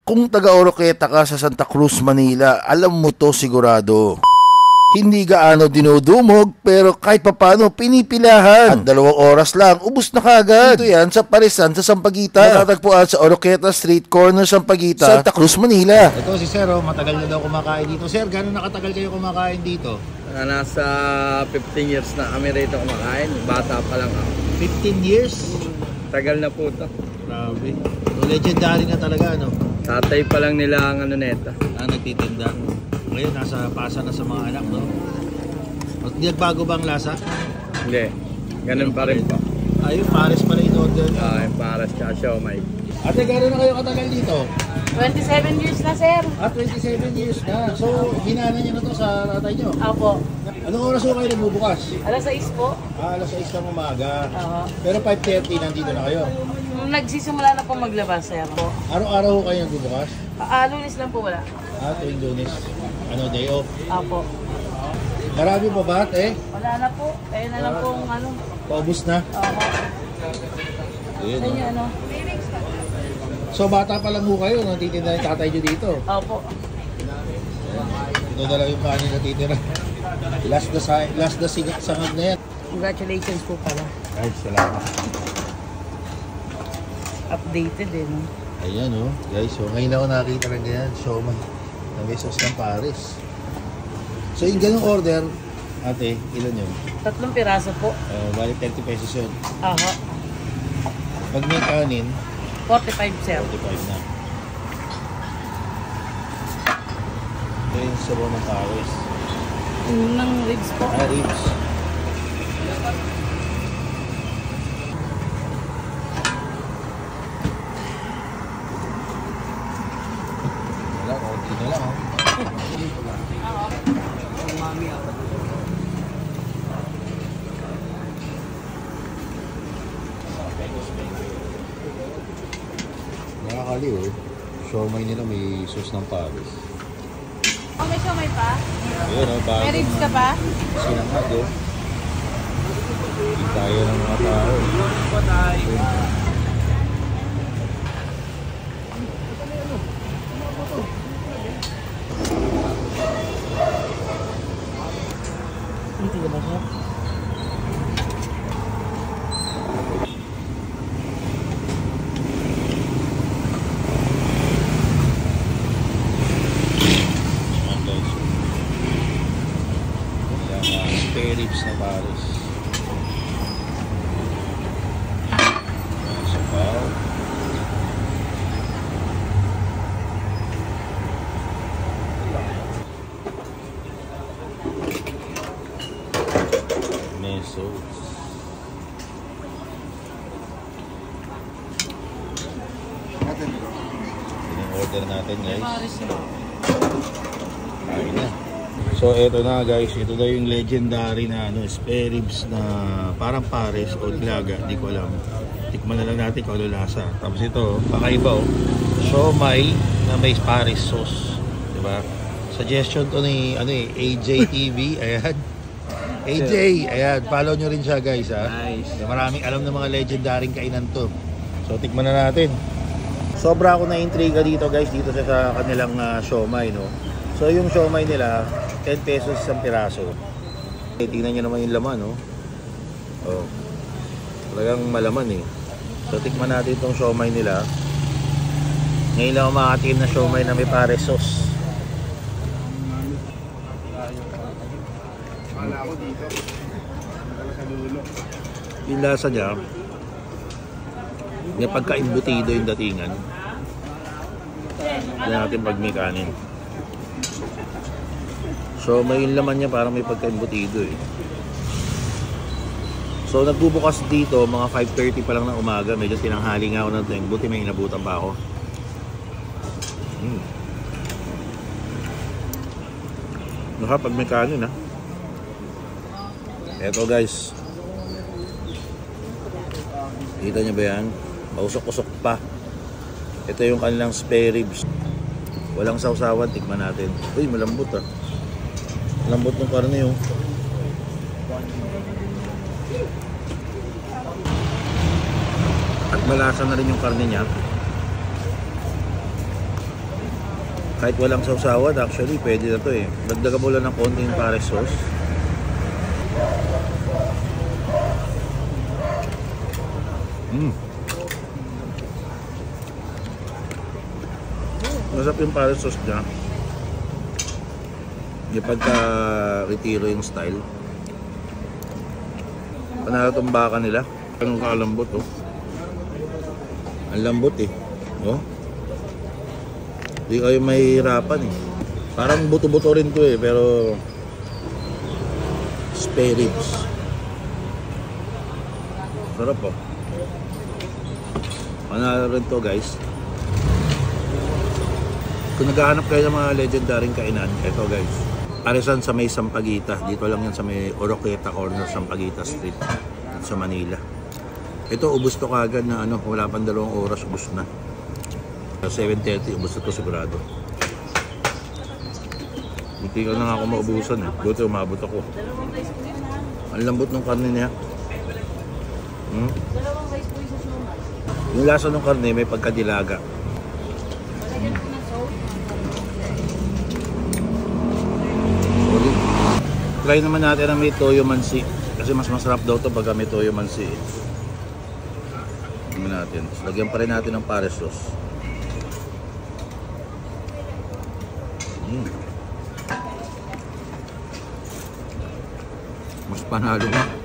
Kung taga-Oroqueta ka sa Santa Cruz, Manila, alam mo to sigurado. Hindi gaano dinudumog pero kahit papano pinipilahan. At 2 oras lang, ubus na kagad. Ito yan sa Parisan sa Sampaguita. Matatagpuan sa Oroqueta Street, corner Sampaguita, Santa Cruz, Manila. Ito si Sir, matagal na daw kumakain dito. Sir, gano'n nakatagal kayo kumakain dito? Nasa 15 years na kami rito kumakain. Bata pa lang ako. 15 years? Tagal na po ito. Grabe. So, legendary na talaga, no? Tatay pa lang nila ang ano neta. Nagtitinda. Ngayon, nasa pasa na sa mga anak, no? Hindi nagbago ba ang lasa? Hindi. Ganun pa rin po. Ayun, pares pala in-order. Yung pares tsaka siomay. Ate, gano'n na kayo katagal dito? 27 years na, sir. 27 years na. So, hinana niyo na to sa tatay niyo? Opo. Anong oras ho kayo nagbubukas? Alas 6 po. Alas 6 ng umaga. Oo. Pero 5:30 nandito na kayo? Nagsisimula na po maglabas, sir. Araw-araw ho kayo nagbubukas? Lunes lang po wala. Tuwing Lunes. Day off? Opo. Marami pa ba, ate? Wala na po. Kaya na lang po Paubos na? Opo. Ayun, Ayun, ano? So, bata pa lang ho kayo, natitinda yung tatay nyo dito? Opo. Ito na lang yung kanin na titira. Last na sangag na yan. Congratulations po pala. Ay, salamat. Updated eh, no? Ayan, guys. So, ngayon ako nakakita ng ganyan. Siomay na may sauce ng Paris. So, yung ganong order, ate, ilan yun? 3 piraso po. Bali 30 pesos yun. Aha. Pag may kanin, 45, sir. 45 na. Ito yung sabaw ng Paris. Ng ribs po. Ribs. Wala, konti na lang. Nakakaliw eh. Siomay nila may sauce ng Paris. May siomay pa? Ayun, bago. May ribs ka pa? Sinangag Hindi tayo ng mga tao. Hindi ka ba siya? Spare ribs na Paris. Sabaw. Mesos. Yung order natin, guys. Ayun na. So eto na guys, ito daw yung legendary na spare ribs na parang Paris o Nilaga, hindi ko alam. Tikman na lang natin kung ano lasa. Tapos ito, pakaiba siomay na may Paris sauce, di ba? Suggestion to ni AJ TV, ayan. AJ, ayan, follow nyo rin siya guys ha. Nice. Maraming alam ng mga legendaring kainan to. So tikman na natin. Sobra ako na-intriga dito guys, dito sa kanilang siomay, no. So yung siomay nila 10 pesos isang piraso. Tingnan nyo naman yung laman, talagang malaman eh. So tikman natin itong siomay nila. Ngayon lang ako makatikim na siomay na may Paris sauce. Yung lasa niya, may pagka-imbutido yung datingan. Tignan natin pag may kanin. So may yung laman niya parang may pagka-imbutido eh. So nagbubukas dito mga 5:30 pa lang ng umaga. Medyo tinanghali nga ako ng time. Buti may inabutan pa ako. Pag may kanin ha. Eto guys. Kita niyo ba yan? Mausok-usok pa. Ito yung kanilang spare ribs. Walang sausawan. Tikman natin. Uy, malambot ah. Lambot ng karne yung. At malasa na rin yung karne niya. Kahit walang sausawan, actually, pwede na to eh. Dagdagan mo lang ng konting pares sauce. Masarap yung pares sauce niya. Yung pagka-retiro yung style. Panalatumbakan nila. Anong kalambot oh. Ang lambot eh. Oh. Hindi kayo mahihirapan eh. Parang buto-buto rin to eh, pero spare ribs. Sarap po. Panalo rin to guys. Kung naghahanap kayo ng mga legendaring kainan, eto guys. Paresan sa may Sampaguita. Dito lang yan sa may Oroqueta Corner, Sampaguita Street sa Manila. Ito, ubos to kagad na ano, wala pang 2 oras, ubos na. 7:30, ubos na to sigurado. Hindi ka na nga ako maubusan eh. Buti umabot ako. Ang lambot ng karne niya. Yung lasa ng karne may pagkadilaga. Try naman natin ang may toyo mansi. Kasi mas masarap daw to pag may toyo mansi. Tingnan natin. Lagyan pa rin natin ng pares sauce. Mas panalo na.